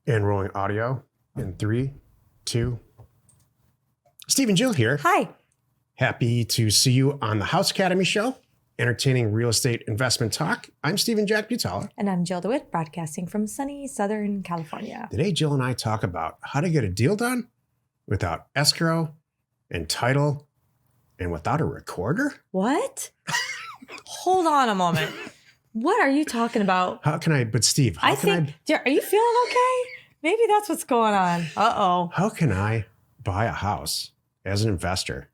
And rolling audio in 3, 2. Steve and Jill here. Hi. Happy to see you on the House Academy show, entertaining real estate investment talk. I'm Steve and Jack Butala. And I'm Jill DeWitt, broadcasting from sunny Southern California. Today, Jill and I talk about how to get a deal done without escrow and title and without a recorder. What? Hold on a moment. What are you talking about? Are you feeling okay? Maybe that's what's going on. Uh-oh. How can I buy a house as an investor?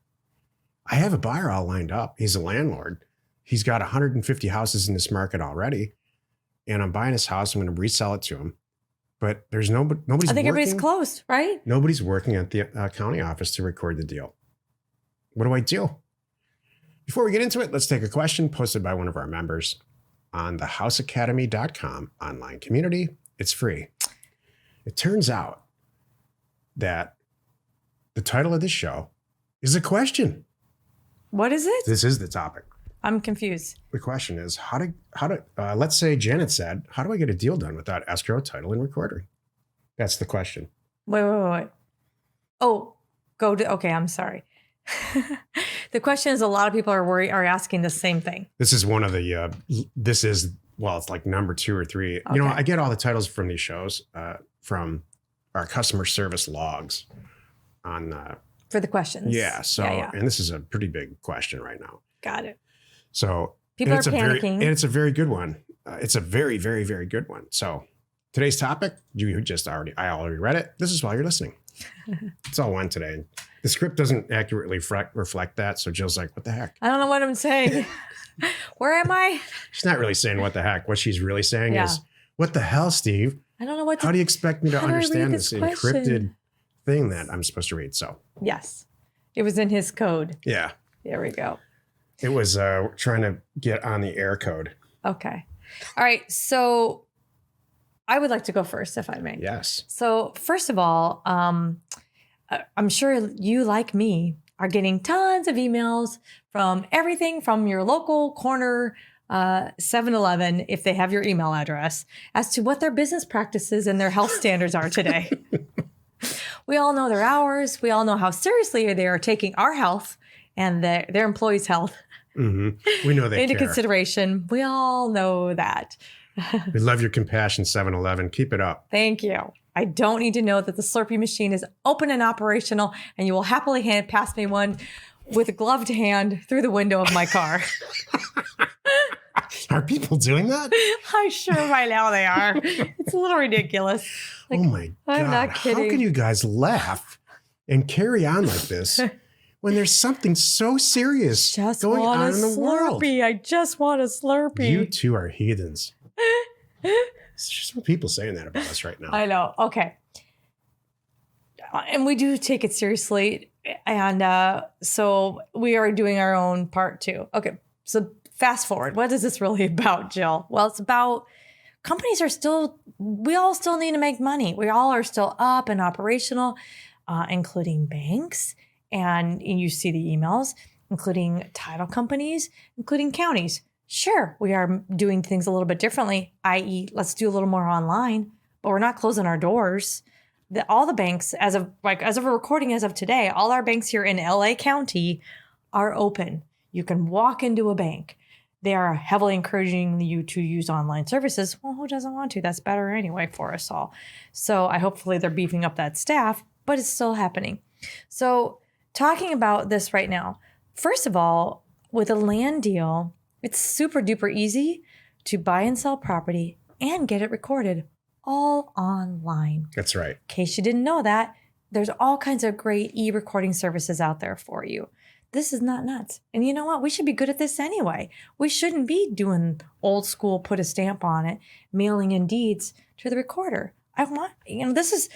I have a buyer all lined up. He's a landlord. He's got 150 houses in this market already. And I'm buying his house. I'm going to resell it to him. But there's nobody's I think working. everybody's closed, right? Nobody's working at the county office to record the deal. What do I do? Before we get into it, let's take a question posted by one of our members on the houseacademy.com online community. It's free. It turns out that the title of this show is a question. What is it? This is the topic. I'm confused. The question is let's say Janet said, how do I get a deal done without escrow, title, and recorder? That's the question. Wait. Oh, okay, I'm sorry. The question is, a lot of people are asking the same thing. This is one of the, it's like number 2 or 3. Okay. I get all the titles from these shows from our customer service logs on. For the questions. Yeah. So, and this is a pretty big question right now. Got it. So people are panicking. And it's a very good one. It's a very, very, very good one. So today's topic, I already read it. This is why you're listening. It's all one today. The script doesn't accurately reflect that. So Jill's like, what the heck? I don't know what I'm saying. Where am I? She's not really saying what the heck. What she's really saying is, what the hell, Steve? I don't know how do you expect me to understand this encrypted thing that I'm supposed to read? So yes, it was in his code. Yeah. There we go. It was trying to get on the air code. Okay. All right. So I would like to go first, if I may. Yes. So first of all, I'm sure you, like me, are getting tons of emails from everything from your local corner 7-Eleven, if they have your email address, as to what their business practices and their health standards are today. We all know their hours. We all know how seriously they are taking our health and their employees' health. Mm-hmm. We know they into consideration. We all know that. We love your compassion, 7-Eleven. Keep it up. Thank you. I don't need to know that the Slurpee machine is open and operational, and you will happily pass me one with a gloved hand through the window of my car. Are people doing that? I'm sure by now they are. It's a little ridiculous. Like, oh my God. I'm not kidding. How can you guys laugh and carry on like this when there's something so serious going on in the world? I just want a Slurpee. You two are heathens. It's just people saying that about us right now. I know. Okay. And we do take it seriously. And so we are doing our own part too. Okay. So fast forward. What is this really about, Jill? Well, it's about we all still need to make money. We all are still up and operational, including banks. And you see the emails, including title companies, including counties. Sure, we are doing things a little bit differently, i.e., let's do a little more online, but we're not closing our doors. All the banks, as of a recording as of today, all our banks here in LA County are open. You can walk into a bank. They are heavily encouraging you to use online services. Well, who doesn't want to? That's better anyway for us all. So hopefully they're beefing up that staff, but it's still happening. So talking about this right now, first of all, with a land deal, it's super duper easy to buy and sell property and get it recorded all online. That's right. In case you didn't know that, there's all kinds of great e-recording services out there for you. This is not nuts. And you know what? We should be good at this anyway. We shouldn't be doing old school, put a stamp on it, mailing in deeds to the recorder. This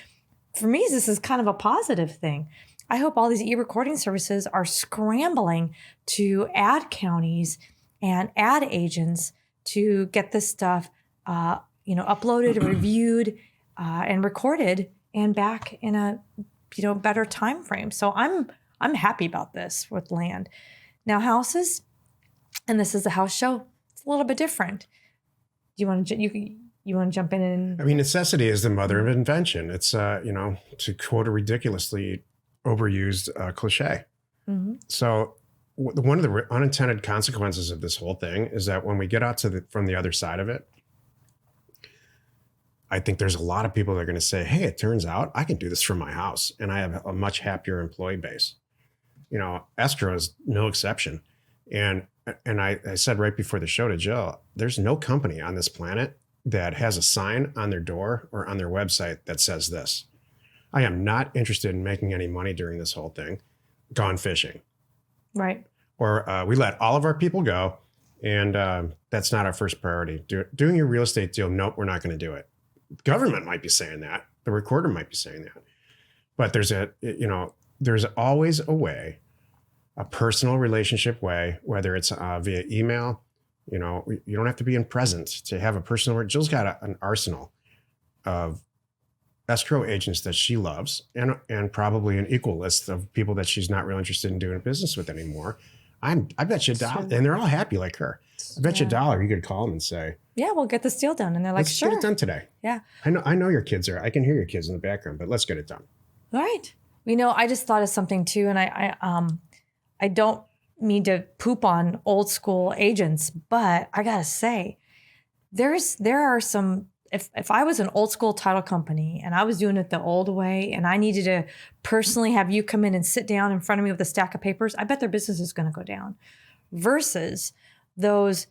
is kind of a positive thing. I hope all these e-recording services are scrambling to add counties and ad agents to get this stuff, uploaded, reviewed, and recorded, and back in a, better time frame. So I'm happy about this with land. Now houses, and this is a house show. It's a little bit different. You You want to jump in and I mean, necessity is the mother of invention. It's, to quote a ridiculously overused cliche. Mhm. So one of the unintended consequences of this whole thing is that when we get out from the other side of it, I think there's a lot of people that are going to say, hey, it turns out I can do this from my house and I have a much happier employee base. Escrow is no exception. And I said right before the show to Jill, there's no company on this planet that has a sign on their door or on their website that says this: I am not interested in making any money during this whole thing. Gone fishing. right. Or we let all of our people go, and that's not our first priority. Doing your real estate deal, nope, we're not going to do it. Government might be saying that. The recorder might be saying that. But there's always a way, a personal relationship way, whether it's via email. You don't have to be in present to have a personal. Jill's got an arsenal of escrow agents that she loves, and probably an equal list of people that she's not really interested in doing business with anymore. I bet you $1, and they're all happy like her. I bet you $1 you could call them and say, yeah, we'll get this deal done. And they're like, let's sure. get it done today. Yeah. I know your kids are. I can hear your kids in the background, but let's get it done. All right. I just thought of something too, and I don't mean to poop on old school agents, but I gotta say, there are some. If I was an old school title company and I was doing it the old way, and I needed to personally have you come in and sit down in front of me with a stack of papers, I bet their business is going to go down. Versus those,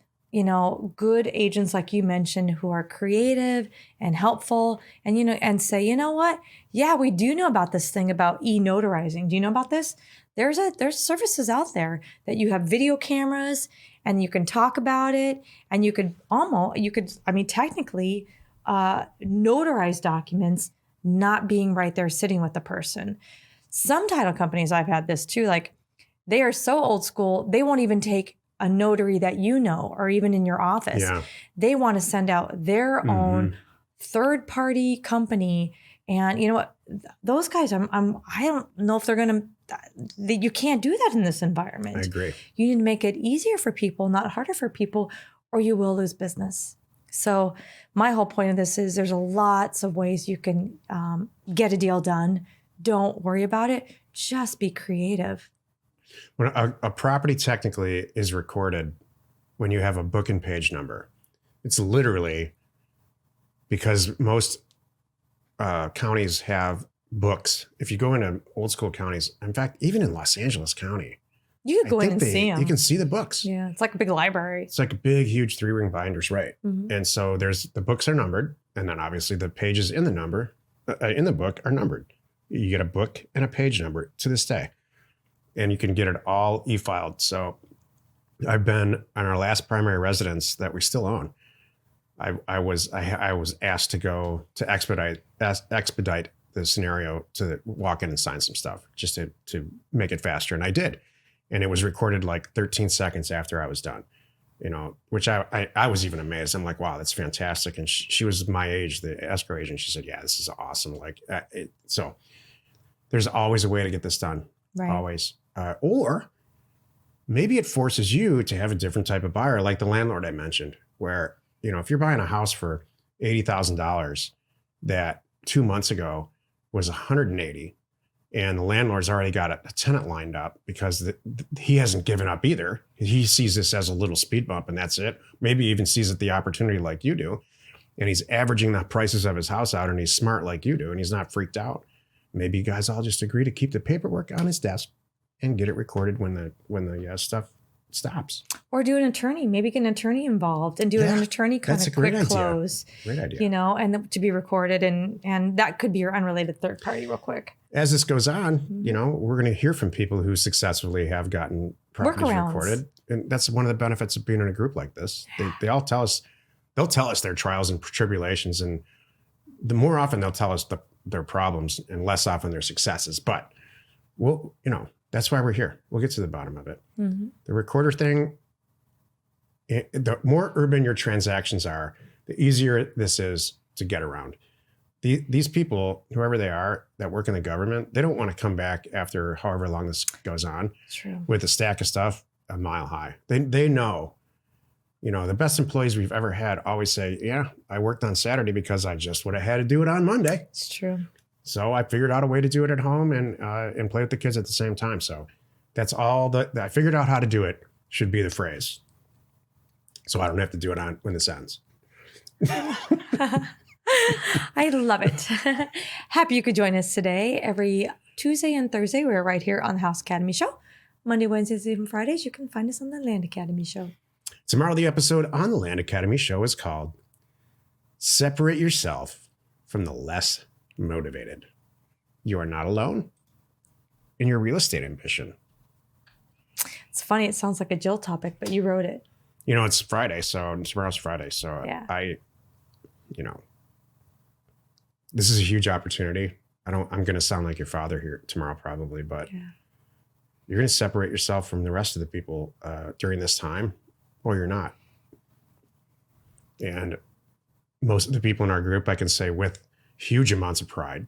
good agents like you mentioned who are creative and helpful, and and say, you know what? Yeah, we do know about this thing about e-notarizing. Do you know about this? There's services out there that you have video cameras and you can talk about it, and you could technically notarize documents not being right there sitting with the person. Some title companies, I've had this too, like they are so old school, they won't even take a notary that or even in your office. Yeah. They want to send out their own third party company. And you know what? Those guys, I don't know if they're going to, you can't do that in this environment. I agree. You need to make it easier for people, not harder for people, or you will lose business. So my whole point of this is there's lots of ways you can get a deal done. Don't worry about it. Just be creative. When a property technically is recorded when you have a book and page number, it's literally because most counties have books. If you go into old school counties, in fact, even in Los Angeles County, you could go in and see them. You can see the books. Yeah, it's like a big library. It's like a big, huge 3-ring binders, right? Mm-hmm. And so the books are numbered, and then obviously the pages in the book are numbered. You get a book and a page number to this day, and you can get it all e-filed. So I've been on our last primary residence that we still own. I was asked to go to expedite the scenario to walk in and sign some stuff just to make it faster, and I did. And it was recorded like 13 seconds after I was done, which I was even amazed. I'm like, wow, that's fantastic. And she was my age, the escrow agent. She said, yeah, this is awesome. So there's always a way to get this done. Right. Always. Or maybe it forces you to have a different type of buyer, like the landlord I mentioned, where, if you're buying a house for $80,000 that 2 months ago was $180,000, and the landlord's already got a tenant lined up because he hasn't given up either. He sees this as a little speed bump and that's it. Maybe even sees it the opportunity like you do. And he's averaging the prices of his house out, and he's smart like you do, and he's not freaked out. Maybe you guys all just agree to keep the paperwork on his desk and get it recorded when the stuff stops. Or do an attorney. Maybe get an attorney involved and do an attorney kind of quick close. Great idea. And to be recorded, and that could be your unrelated third party real quick. As this goes on, we're going to hear from people who successfully have gotten properties recorded. And that's one of the benefits of being in a group like this. They all tell us, they'll tell us their trials and tribulations. And the more often they'll tell us their problems and less often their successes. But that's why we're here. We'll get to the bottom of it. Mm-hmm. The recorder thing, the more urban your transactions are, the easier this is to get around. These people, whoever they are that work in the government, they don't want to come back after however long this goes on with a stack of stuff a mile high. They know, The best employees we've ever had always say, yeah, I worked on Saturday because I just would have had to do it on Monday. It's true. So I figured out a way to do it at home and play with the kids at the same time. So that's all that I figured out how to do it should be the phrase. So I don't have to do it when this ends. I love it. Happy you could join us today. Every Tuesday and Thursday, we're right here on the House Academy Show. Monday, Wednesdays, even Fridays, you can find us on the Land Academy Show. Tomorrow, the episode on the Land Academy Show is called Separate Yourself from the Less Motivated. You are not alone in your real estate ambition. It's funny. It sounds like a Jill topic, but you wrote it. It's Friday, so tomorrow's Friday. So yeah. This is a huge opportunity. I'm going to sound like your father here tomorrow probably, but you're going to separate yourself from the rest of the people during this time, or you're not. And most of the people in our group, I can say with huge amounts of pride.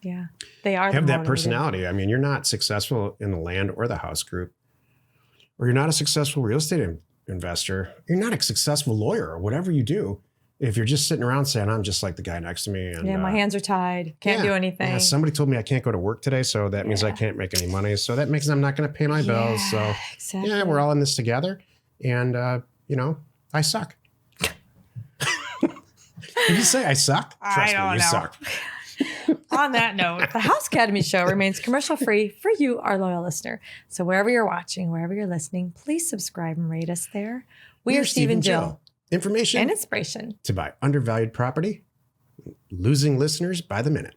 Yeah, they are. Have that personality. I mean, you're not successful in the land or the house group, or you're not a successful real estate investor. You're not a successful lawyer or whatever you do. If you're just sitting around saying, I'm just like the guy next to me. And, my hands are tied. Can't do anything. Yeah, somebody told me I can't go to work today, so that means I can't make any money. So that means I'm not going to pay my bills. So exactly. We're all in this together. And, I suck. Did you say I suck? Trust me, you suck. On that note, the House Academy Show remains commercial free for you, our loyal listener. So wherever you're watching, wherever you're listening, please subscribe and rate us there. We are Steve and Jill. Information and inspiration to buy undervalued property, losing listeners by the minute.